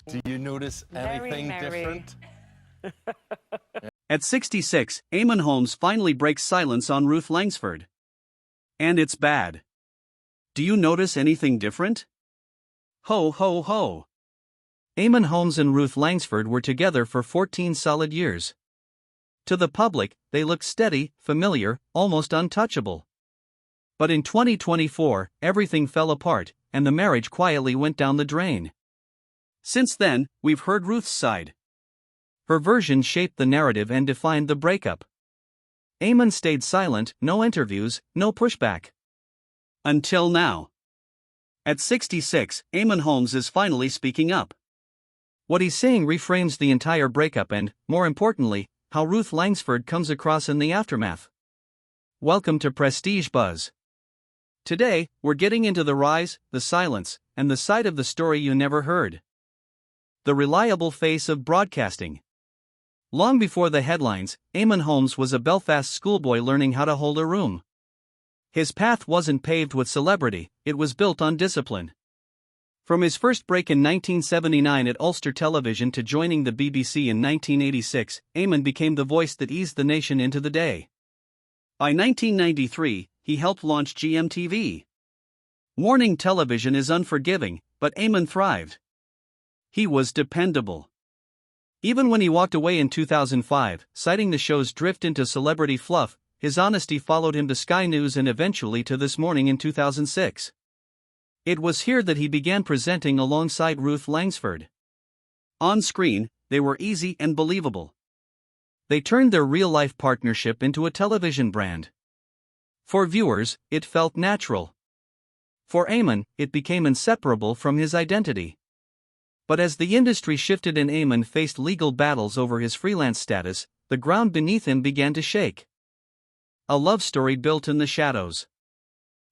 Do you notice anything different? At 66, Eamonn Holmes finally breaks silence on Ruth Langsford. And it's bad. Do you notice anything different? Ho ho ho. Eamonn Holmes and Ruth Langsford were together for 14 solid years. To the public, they looked steady, familiar, almost untouchable. But in 2024, everything fell apart, and the marriage quietly went down the drain. Since then, we've heard Ruth's side. Her version shaped the narrative and defined the breakup. Eamonn stayed silent, no interviews, no pushback. Until now. At 66, Eamonn Holmes is finally speaking up. What he's saying reframes the entire breakup and, more importantly, how Ruth Langsford comes across in the aftermath. Welcome to Prestige Buzz. Today, we're getting into the rise, the silence, and the side of the story you never heard. The reliable face of broadcasting. Long before the headlines, Eamonn Holmes was a Belfast schoolboy learning how to hold a room. His path wasn't paved with celebrity, it was built on discipline. From his first break in 1979 at Ulster Television to joining the BBC in 1986, Eamonn became the voice that eased the nation into the day. By 1993, he helped launch GMTV. Morning television is unforgiving, but Eamonn thrived. He was dependable. Even when he walked away in 2005, citing the show's drift into celebrity fluff, his honesty followed him to Sky News and eventually to This Morning in 2006. It was here that he began presenting alongside Ruth Langsford. On screen, they were easy and believable. They turned their real-life partnership into a television brand. For viewers, it felt natural. For Eamonn, it became inseparable from his identity. But as the industry shifted and Eamonn faced legal battles over his freelance status, the ground beneath him began to shake. A love story built in the shadows.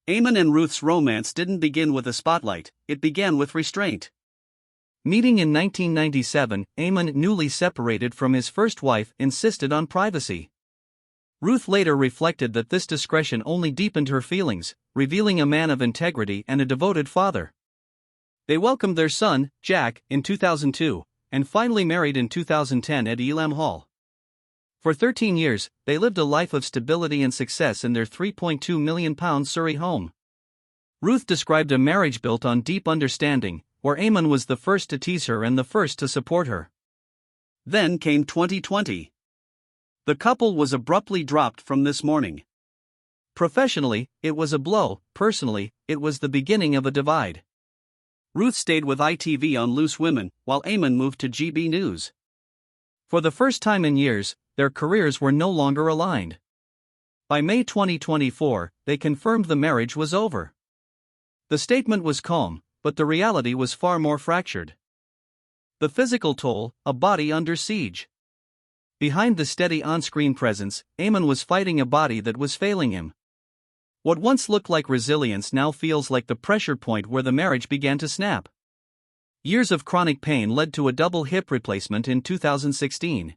Eamonn and Ruth's romance didn't begin with a spotlight, it began with restraint. Meeting in 1997, Eamonn, newly separated from his first wife, insisted on privacy. Ruth later reflected that this discretion only deepened her feelings, revealing a man of integrity and a devoted father. They welcomed their son, Jack, in 2002, and finally married in 2010 at Elam Hall. For 13 years, they lived a life of stability and success in their £3.2 million Surrey home. Ruth described a marriage built on deep understanding, where Eamonn was the first to tease her and the first to support her. Then came 2020. The couple was abruptly dropped from This Morning. Professionally, it was a blow; personally, it was the beginning of a divide. Ruth stayed with ITV on Loose Women, while Eamonn moved to GB News. For the first time in years, their careers were no longer aligned. By May 2024, they confirmed the marriage was over. The statement was calm, but the reality was far more fractured. The physical toll, a body under siege. Behind the steady on-screen presence, Eamonn was fighting a body that was failing him. What once looked like resilience now feels like the pressure point where the marriage began to snap. Years of chronic pain led to a double hip replacement in 2016.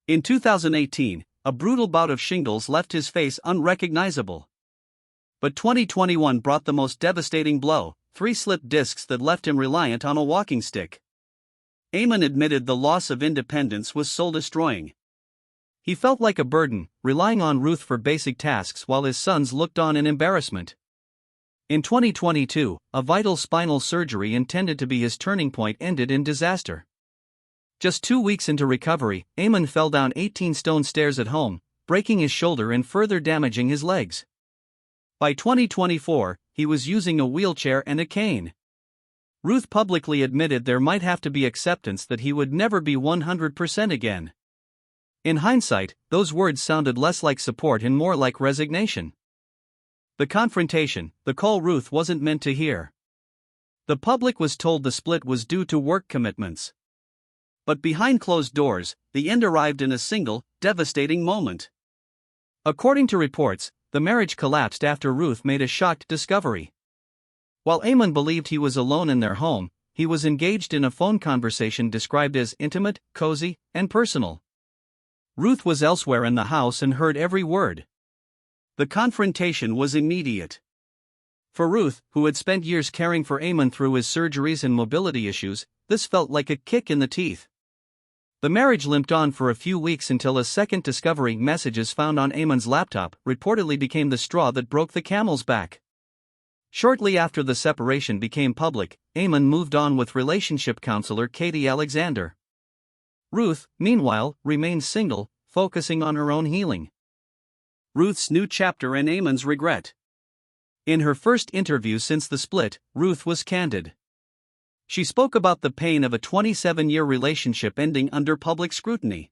In 2018, a brutal bout of shingles left his face unrecognizable. But 2021 brought the most devastating blow: 3 slipped discs that left him reliant on a walking stick. Eamonn admitted the loss of independence was soul-destroying. He felt like a burden, relying on Ruth for basic tasks while his sons looked on in embarrassment. In 2022, a vital spinal surgery intended to be his turning point ended in disaster. Just 2 weeks into recovery, Eamonn fell down 18-stone stairs at home, breaking his shoulder and further damaging his legs. By 2024, he was using a wheelchair and a cane. Ruth publicly admitted there might have to be acceptance that he would never be 100% again. In hindsight, those words sounded less like support and more like resignation. The confrontation, the call Ruth wasn't meant to hear. The public was told the split was due to work commitments. But behind closed doors, the end arrived in a single, devastating moment. According to reports, the marriage collapsed after Ruth made a shocked discovery. While Eamonn believed he was alone in their home, he was engaged in a phone conversation described as intimate, cozy, and personal. Ruth was elsewhere in the house and heard every word. The confrontation was immediate. For Ruth, who had spent years caring for Eamonn through his surgeries and mobility issues, this felt like a kick in the teeth. The marriage limped on for a few weeks until a second discovery: messages found on Eamonn's laptop reportedly became the straw that broke the camel's back. Shortly after the separation became public, Eamonn moved on with relationship counselor Katie Alexander. Ruth, meanwhile, remained single, focusing on her own healing. Ruth's new chapter and Eamonn's regret. In her first interview since the split, Ruth was candid. She spoke about the pain of a 27-year relationship ending under public scrutiny.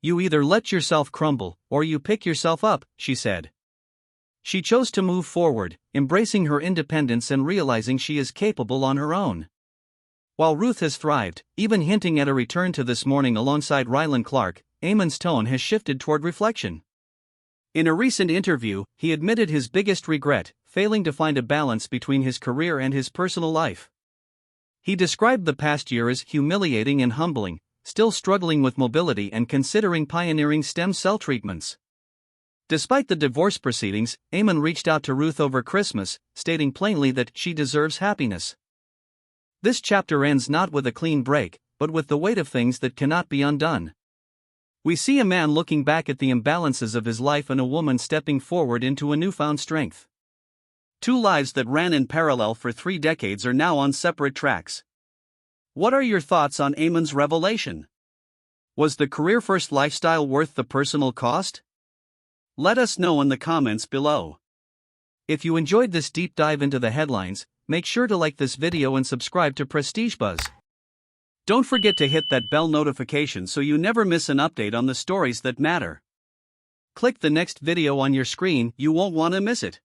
"You either let yourself crumble, or you pick yourself up," she said. She chose to move forward, embracing her independence and realizing she is capable on her own. While Ruth has thrived, even hinting at a return to This Morning alongside Ryland Clark, Eamonn's tone has shifted toward reflection. In a recent interview, he admitted his biggest regret: failing to find a balance between his career and his personal life. He described the past year as humiliating and humbling, still struggling with mobility and considering pioneering stem cell treatments. Despite the divorce proceedings, Eamonn reached out to Ruth over Christmas, stating plainly that she deserves happiness. This chapter ends not with a clean break, but with the weight of things that cannot be undone. We see a man looking back at the imbalances of his life and a woman stepping forward into a newfound strength. Two lives that ran in parallel for 3 decades are now on separate tracks. What are your thoughts on Eamonn's revelation? Was the career-first lifestyle worth the personal cost? Let us know in the comments below. If you enjoyed this deep dive into the headlines, make sure to like this video and subscribe to Prestige Buzz. Don't forget to hit that bell notification so you never miss an update on the stories that matter. Click the next video on your screen, you won't want to miss it.